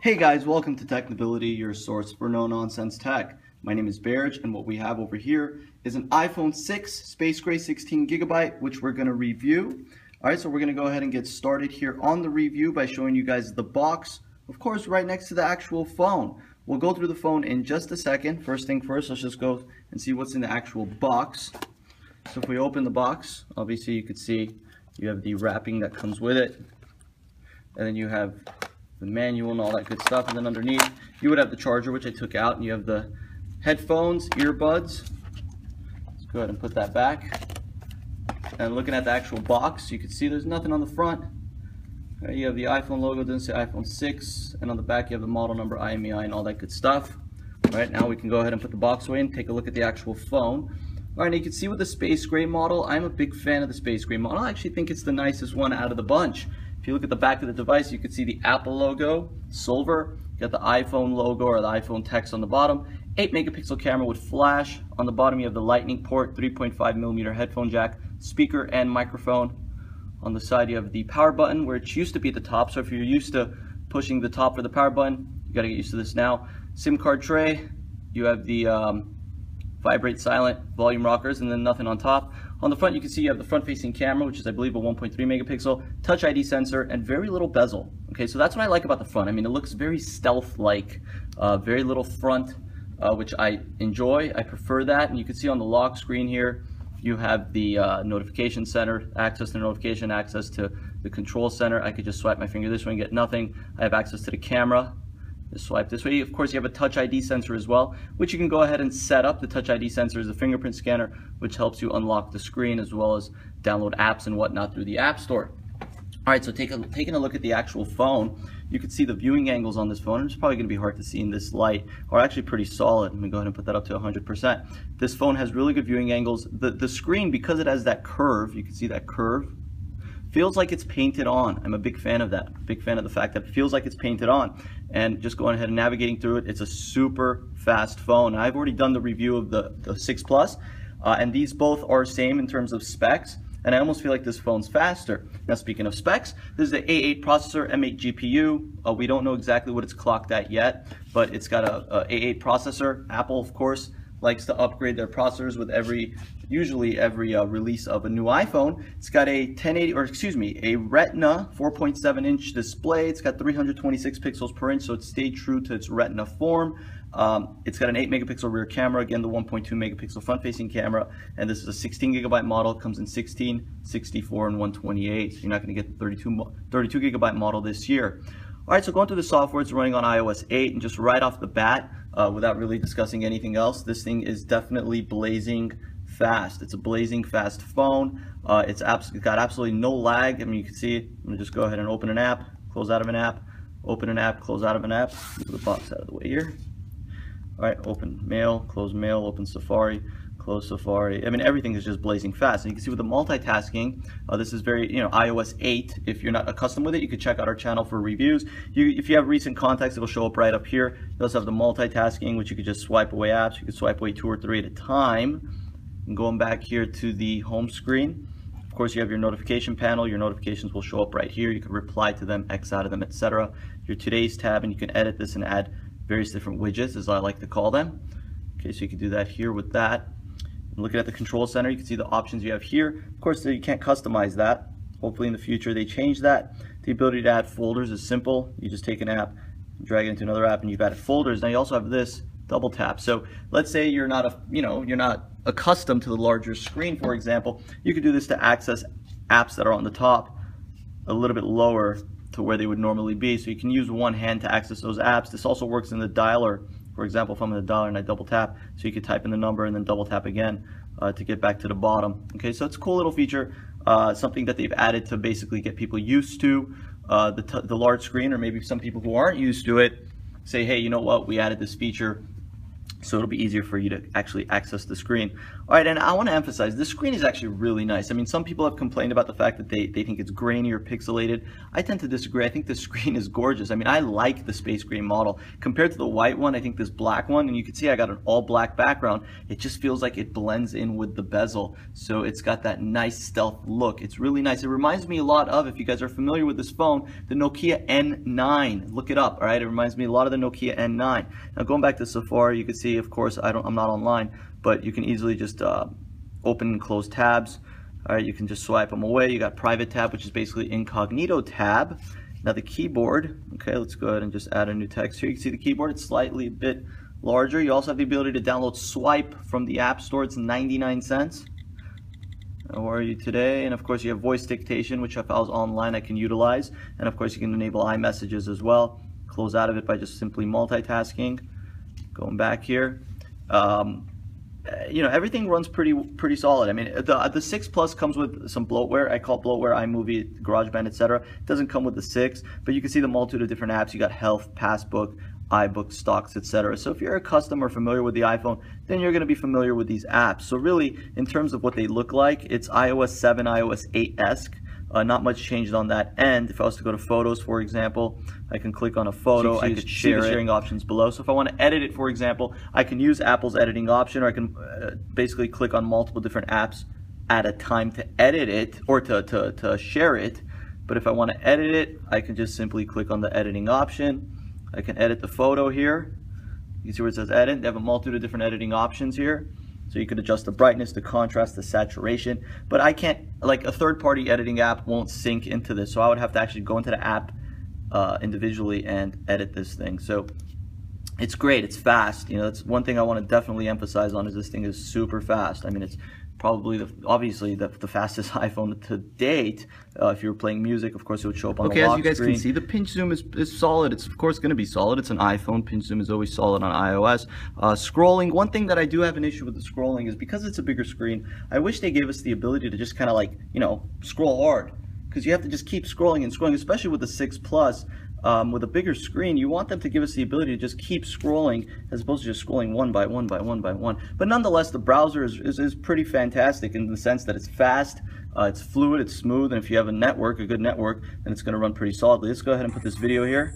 Hey guys, welcome to Technibility, your source for no-nonsense tech. My name is Barrage, and what we have over here is an iPhone 6 Space Gray 16GB, which we're going to review. Alright, so we're going to go ahead and get started here on the review by showing you guys the box, of course, right next to the actual phone. We'll go through the phone in just a second. First thing first, let's just go and see what's in the actual box. So if we open the box, obviously you could see you have the wrapping that comes with it, and then you have the manual and all that good stuff, and then underneath you would have the charger, which I took out, and you have the headphones, earbuds. Let's go ahead and put that back. And looking at the actual box, you can see there's nothing on the front. You have the iPhone logo, doesn't say iPhone 6, and on the back you have the model number, IMEI, and all that good stuff. All right, now we can go ahead and put the box away and take a look at the actual phone. All right, and you can see with the Space Gray model, I'm a big fan of the Space Gray model. I actually think it's the nicest one out of the bunch. If you look at the back of the device, you can see the Apple logo, silver. You got the iPhone logo or the iPhone text on the bottom. 8-megapixel camera with flash. On the bottom, you have the lightning port, 3.5mm headphone jack, speaker and microphone. On the side, you have the power button, where it used to be at the top. So if you're used to pushing the top for the power button, you got to get used to this now. SIM card tray. You have the vibrate silent volume rockers, and then nothing on top. On the front, you can see you have the front-facing camera, which is, I believe, a 1.3-megapixel touch ID sensor and very little bezel. Okay, so that's what I like about the front. I mean, it looks very stealth-like, very little front, which I enjoy. I prefer that. And you can see on the lock screen here, you have the notification center, access to notification, access to the control center. I could just swipe my finger this way and get nothing. I have access to the camera. Just swipe this way. Of course, you have a Touch ID sensor as well, which you can go ahead and set up. The Touch ID sensor is a fingerprint scanner, which helps you unlock the screen as well as download apps and whatnot through the App Store. All right, so taking a look at the actual phone, you can see the viewing angles on this phone. It's probably going to be hard to see in this light, or actually pretty solid. Let me go ahead and put that up to 100%. This phone has really good viewing angles. The screen, because it has that curve, you can see that curve, feels like it's painted on. I'm a big fan of that. Big fan of the fact that it feels like it's painted on. And just going ahead and navigating through it, it's a super fast phone. And I've already done the review of the 6 Plus, and these both are same in terms of specs. And I almost feel like this phone's faster. Now, speaking of specs, this is the A8 processor, M8 GPU. We don't know exactly what it's clocked at yet, but it's got a A8 processor. Apple, of course, likes to upgrade their processors with usually every release of a new iPhone. It's got a a Retina 4.7-inch display. It's got 326 pixels per inch, so it stayed true to its Retina form. It's got an 8-megapixel rear camera, again the 1.2-megapixel front-facing camera, and this is a 16GB model. It comes in 16, 64, and 128, so you're not going to get the 32GB model this year. All right, so going through the software, it's running on iOS 8, and just right off the bat, without really discussing anything else, this thing is definitely blazing fast. It's a blazing fast phone. It's got absolutely no lag. I mean, you can see it. I'm going to just go ahead and open an app, close out of an app, open an app, close out of an app. Move the box out of the way here. All right, open Mail, close Mail, open Safari, close Safari. I mean, everything is just blazing fast. And you can see with the multitasking, this is very, iOS 8. If you're not accustomed with it, you can check out our channel for reviews. If you have recent contacts, it'll show up right up here. You also have the multitasking, which you could just swipe away apps. You can swipe away 2 or 3 at a time. And going back here to the home screen, of course, you have your notification panel. Your notifications will show up right here. You can reply to them, X out of them, etc. Your Today's tab, and you can edit this and add various different widgets, as I like to call them. Okay, so you can do that here with that. And looking at the control center, you can see the options you have here. Of course, you can't customize that. Hopefully in the future they change that. The ability to add folders is simple. You just take an app, drag it into another app, and you've added folders. Now you also have this double tap. So let's say you're not you're not accustomed to the larger screen, for example. You could do this to access apps that are on the top a little bit lower to where they would normally be. So you can use one hand to access those apps. This also works in the dialer. For example, if I'm in the dialer and I double tap, so you could type in the number and then double tap again to get back to the bottom. Okay, so it's a cool little feature, something that they've added to basically get people used to the large screen, or maybe some people who aren't used to it say, hey, you know what, we added this feature so it'll be easier for you to actually access the screen. All right, and I want to emphasize, this screen is actually really nice. I mean, some people have complained about the fact that they think it's grainy or pixelated. I tend to disagree. I think the screen is gorgeous. I mean, I like the space gray model. Compared to the white one, I think this black one, and you can see I got an all black background, it just feels like it blends in with the bezel. So it's got that nice stealth look. It's really nice. It reminds me a lot of, if you guys are familiar with this phone, the Nokia N9. Look it up, all right? It reminds me a lot of the Nokia N9. Now going back to Safari, you can see, of course, I'm not online, but you can easily just open and close tabs. All right, you can just swipe them away. You got private tab, which is basically incognito tab. Now the keyboard, okay, let's go ahead and just add a new text here. You can see the keyboard, it's slightly a bit larger. You also have the ability to download Swipe from the App Store. It's 99 cents. How are you today? And of course you have voice dictation, which if I was online I can utilize. And of course you can enable iMessages as well. Close out of it by just simply multitasking. Going back here. You know, everything runs pretty solid. I mean, the 6 Plus comes with some bloatware. I call it bloatware, iMovie, GarageBand, etc. It doesn't come with the 6, but you can see the multitude of different apps. You got Health, Passbook, iBook, Stocks, etc. So if you're a customer familiar with the iPhone, then you're going to be familiar with these apps. So really, in terms of what they look like, it's iOS 7, iOS 8-esque. Not much changed on that end. If I was to go to Photos, for example, I can click on a photo. I could share the sharing options below. So if I want to edit it, for example, I can use Apple's editing option, or I can basically click on multiple different apps at a time to edit it or to share it. But if I want to edit it, I can just simply click on the editing option. I can edit the photo here. You see where it says edit? They have a multitude of different editing options here. So you could adjust the brightness, the contrast, the saturation, but I can't, like a third-party editing app won't sync into this, so I would have to actually go into the app individually and edit this thing. So it's great, it's fast. You know, that's one thing I want to definitely emphasize on, is this thing is super fast. I mean, it's probably obviously the fastest iPhone to date. If you were playing music, of course it would show up on the lock screen. Okay, as you guys can see, the pinch zoom is solid. It's of course going to be solid. It's an iPhone. Pinch zoom is always solid on iOS. Scrolling, one thing that I do have an issue with the scrolling is because it's a bigger screen, I wish they gave us the ability to just kind of, like, you know, scroll hard, because you have to just keep scrolling and scrolling, especially with the 6 Plus. With a bigger screen, you want them to give us the ability to just keep scrolling as opposed to just scrolling one by one by one by one. But nonetheless, the browser is pretty fantastic in the sense that it's fast, it's fluid, it's smooth, and if you have a good network, then it's going to run pretty solidly. Let's go ahead and put this video here,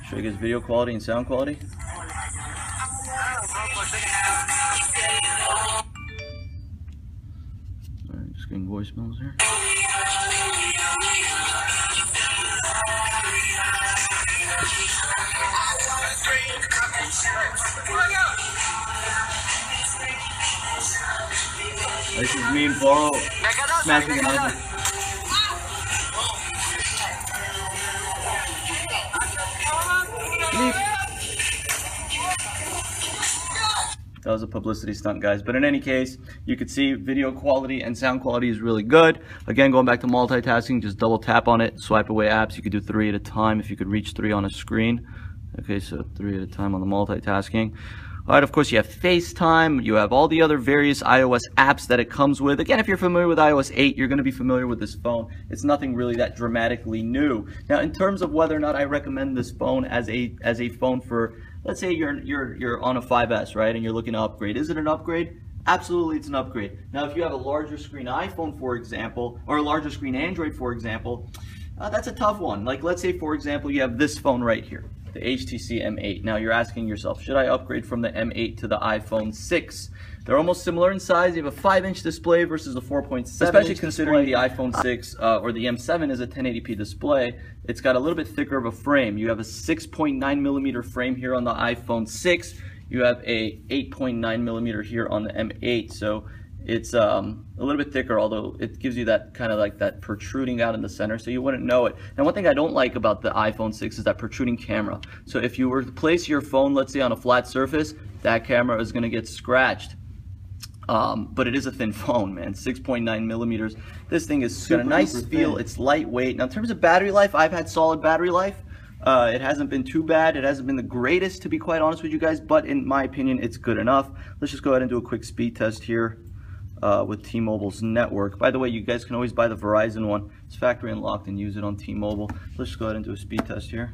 show you guys video quality and sound quality. Alright, just getting voicemails here. This is me and Boro smashing an iPhone. That was a publicity stunt, guys. But in any case, you could see video quality and sound quality is really good. Again, going back to multitasking, just double tap on it, swipe away apps. You could do 3 at a time if you could reach 3 on a screen. Okay, so 3 at a time on the multitasking. All right, of course, you have FaceTime. You have all the other various iOS apps that it comes with. Again, if you're familiar with iOS 8, you're going to be familiar with this phone. It's nothing really that dramatically new. Now, in terms of whether or not I recommend this phone as a phone for, let's say you're on a 5S, right, and you're looking to upgrade. Is it an upgrade? Absolutely, it's an upgrade. Now, if you have a larger screen iPhone, for example, or a larger screen Android, for example, that's a tough one. Like, let's say, for example, you have this phone right here, the HTC M8. Now you're asking yourself, should I upgrade from the M8 to the iPhone 6? They're almost similar in size. You have a 5-inch display versus a 4.7. Especially considering the iPhone 6 or the M7 is a 1080p display. It's got a little bit thicker of a frame. You have a 6.9 millimeter frame here on the iPhone 6. You have a 8.9 millimeter here on the M8. So it's a little bit thicker, although it gives you that kind of like that protruding out in the center, so you wouldn't know it. And one thing I don't like about the iPhone 6 is that protruding camera. So if you were to place your phone, let's say, on a flat surface, that camera is going to get scratched. But it is a thin phone, man. 6.9 millimeters. This thing is got a nice feel. It's lightweight. Now, in terms of battery life, I've had solid battery life. It hasn't been too bad. It hasn't been the greatest, to be quite honest with you guys, but in my opinion, it's good enough. Let's just go ahead and do a quick speed test here. With T-Mobile's network. By the way, you guys can always buy the Verizon one. It's factory unlocked and use it on T-Mobile. Let's just go ahead and do a speed test here.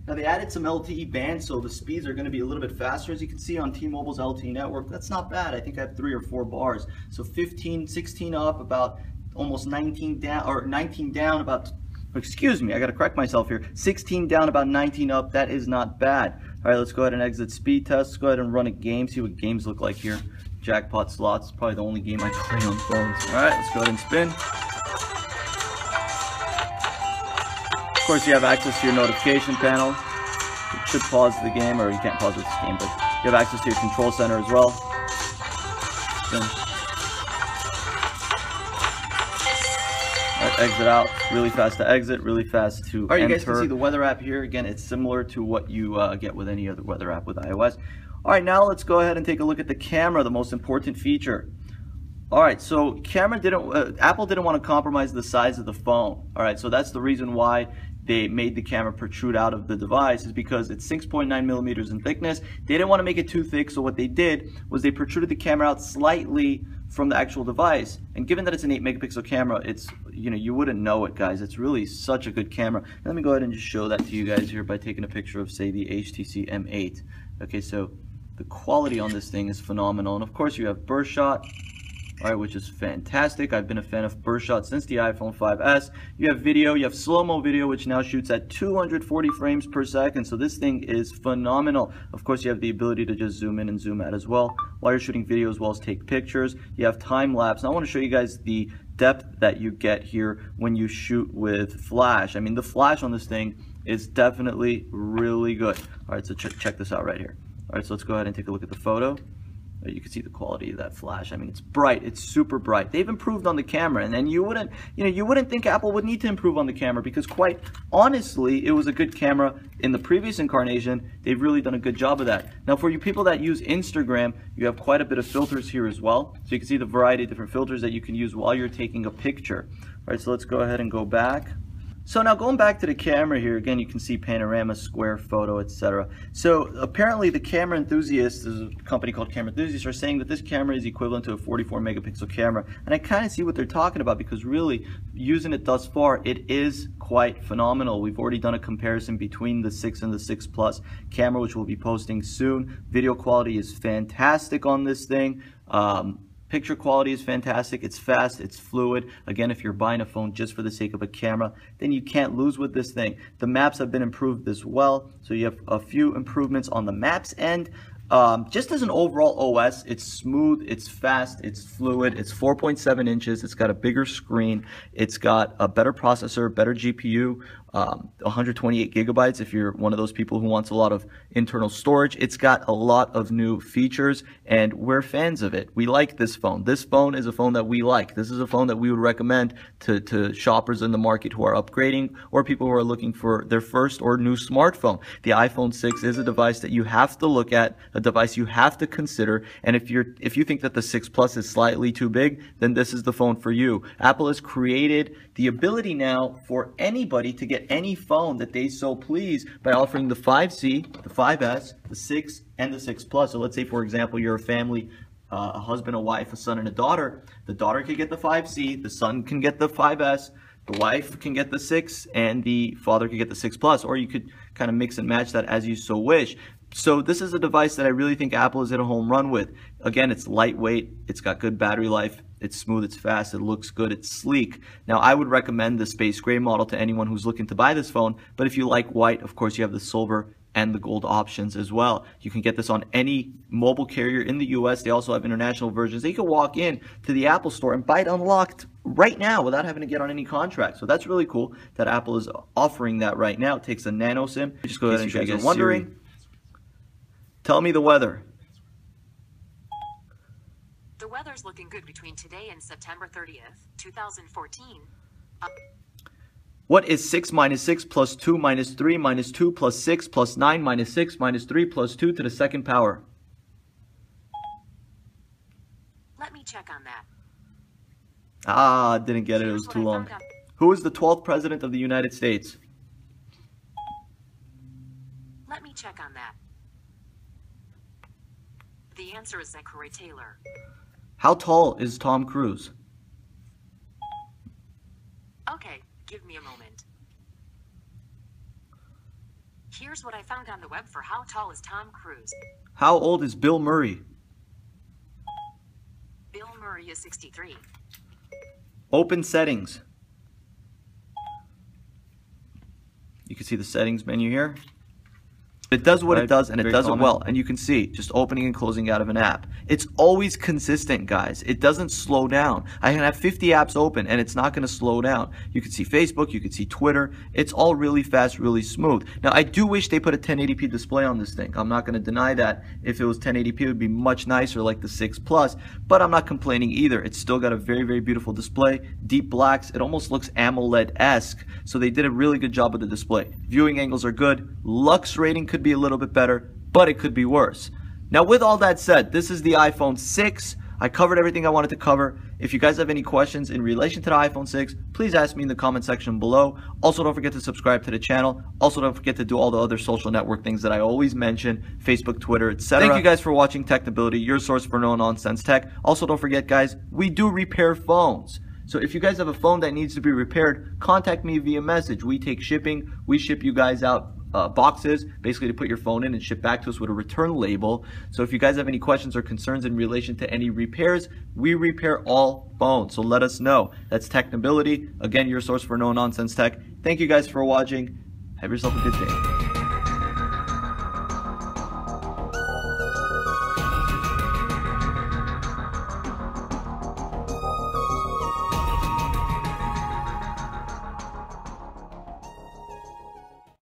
Now they added some LTE bands, so the speeds are going to be a little bit faster. As you can see on T-Mobile's LTE network, that's not bad. I think I have 3 or 4 bars. So 15, 16 up, about almost 19 down, or 19 down, about, excuse me, I got to correct myself here. 16 down, about 19 up. That is not bad. All right, let's go ahead and exit speed test. Let's go ahead and run a game, see what games look like here. Jackpot slots, probably the only game I play on phones. All right, let's go ahead and spin. Of course, you have access to your notification panel. You should pause the game, or you can't pause this game, but you have access to your control center as well. Spin. All right, exit out. Really fast to exit, really fast to enter. All right, you guys can see the weather app here. Again, it's similar to what you get with any other weather app with iOS. All right, now let's go ahead and take a look at the camera, the most important feature. All right, so Apple didn't want to compromise the size of the phone. All right, so that's the reason why they made the camera protrude out of the device, is because it's 6.9 millimeters in thickness. They didn't want to make it too thick, so what they did was they protruded the camera out slightly from the actual device. And given that it's an 8 megapixel camera, it's, you know, you wouldn't know it, guys. It's really such a good camera. Let me go ahead and just show that to you guys here by taking a picture of, say, the HTC M8. Okay, so the quality on this thing is phenomenal. And of course you have burst shot. All right, which is fantastic. I've been a fan of burst shot since the iPhone 5S. You have video, you have slow-mo video, which now shoots at 240 frames per second. So this thing is phenomenal. Of course, you have the ability to just zoom in and zoom out as well while you're shooting video, as well as take pictures. You have time lapse. Now I want to show you guys the depth that you get here when you shoot with flash. I mean, the flash on this thing is definitely really good. All right, so check this out right here. All right, so let's go ahead and take a look at the photo. You can see the quality of that flash. I mean, it's bright. It's super bright. They've improved on the camera, and then you wouldn't think Apple would need to improve on the camera, because quite honestly, it was a good camera in the previous incarnation. They've really done a good job of that. Now, for you people that use Instagram, you have quite a bit of filters here as well. So you can see the variety of different filters that you can use while you're taking a picture. All right, so let's go ahead and go back. So now going back to the camera here, again, you can see panorama, square, photo, etc. So apparently the camera enthusiasts, there's a company called Camera Enthusiasts, are saying that this camera is equivalent to a 44 megapixel camera. And I kind of see what they're talking about, because really, using it thus far, it is quite phenomenal. We've already done a comparison between the 6 and the 6 Plus camera, which we'll be posting soon. Video quality is fantastic on this thing. Picture quality is fantastic. It's fast, it's fluid. Again, if you're buying a phone just for the sake of a camera, then you can't lose with this thing. The maps have been improved as well. So you have a few improvements on the maps end. Just as an overall OS, it's smooth, it's fast, it's fluid, it's 4.7 inches, it's got a bigger screen, it's got a better processor, better GPU, 128 gigabytes if you're one of those people who wants a lot of internal storage. It's got a lot of new features, and we're fans of it. We like this phone. This phone is a phone that we like. This is a phone that we would recommend to shoppers in the market who are upgrading, or people who are looking for their first or new smartphone. The iPhone 6 is a device that you have to look at, a device you have to consider, and if you think that the 6 Plus is slightly too big, then this is the phone for you. Apple has created the ability now for anybody to get any phone that they so please by offering the 5C, the 5S, the 6, and the 6 Plus. So let's say, for example, you're a family, a husband, a wife, a son, and a daughter. The daughter can get the 5C, the son can get the 5S, the wife can get the 6, and the father can get the 6 Plus, or you could kind of mix and match that as you so wish. So this is a device that I really think Apple has hit a home run with. Again, it's lightweight, it's got good battery life, it's smooth, it's fast, it looks good, it's sleek. Now, I would recommend the space gray model to anyone who's looking to buy this phone, but if you like white, of course, you have the silver and the gold options as well. You can get this on any mobile carrier in the US. They also have international versions. They can walk in to the Apple store and buy it unlocked right now without having to get on any contract. So that's really cool that Apple is offering that right now. It takes a nano SIM. Just go ahead and, if you guys are wondering, tell me the weather. The weather's looking good between today and September 30th, 2014. What is 6 minus 6 plus 2 minus 3 minus 2 plus 6 plus 9 minus 6 minus 3 plus 2 to the second power? Let me check on that. Ah, didn't get it. It was too long. Who is the 12th president of the United States? Let me check on that. The answer is Zachary Taylor. How tall is Tom Cruise? Okay, give me a moment. Here's what I found on the web for how tall is Tom Cruise. How old is Bill Murray? Bill Murray is 63. Open settings. You can see the settings menu here. It does what it does, and it does it well. And you can see, just opening and closing out of an app. It's always consistent, guys. It doesn't slow down. I can have 50 apps open, and it's not going to slow down. You can see Facebook, you can see Twitter. It's all really fast, really smooth. Now, I do wish they put a 1080p display on this thing. I'm not going to deny that. If it was 1080p, it would be much nicer like the 6 Plus, but I'm not complaining either. It's still got a very, very beautiful display. Deep blacks. It almost looks AMOLED-esque, so they did a really good job with the display. Viewing angles are good. Lux rating could be a little bit better, but it could be worse. Now, with all that said, this is the iPhone 6. I covered everything I wanted to cover. If you guys have any questions in relation to the iPhone 6, please ask me in the comment section below. Also, don't forget to subscribe to the channel. Also, don't forget to do all the other social network things that I always mention, Facebook, Twitter, etc. Thank you guys for watching Technibility, your source for no-nonsense tech. Also, don't forget, guys, we do repair phones. So if you guys have a phone that needs to be repaired, contact me via message. We take shipping. We ship you guys out boxes, basically to put your phone in and ship back to us with a return label. So if you guys have any questions or concerns in relation to any repairs, we repair all phones. So let us know. That's Technibility. Again, your source for no-nonsense tech. Thank you guys for watching. Have yourself a good day.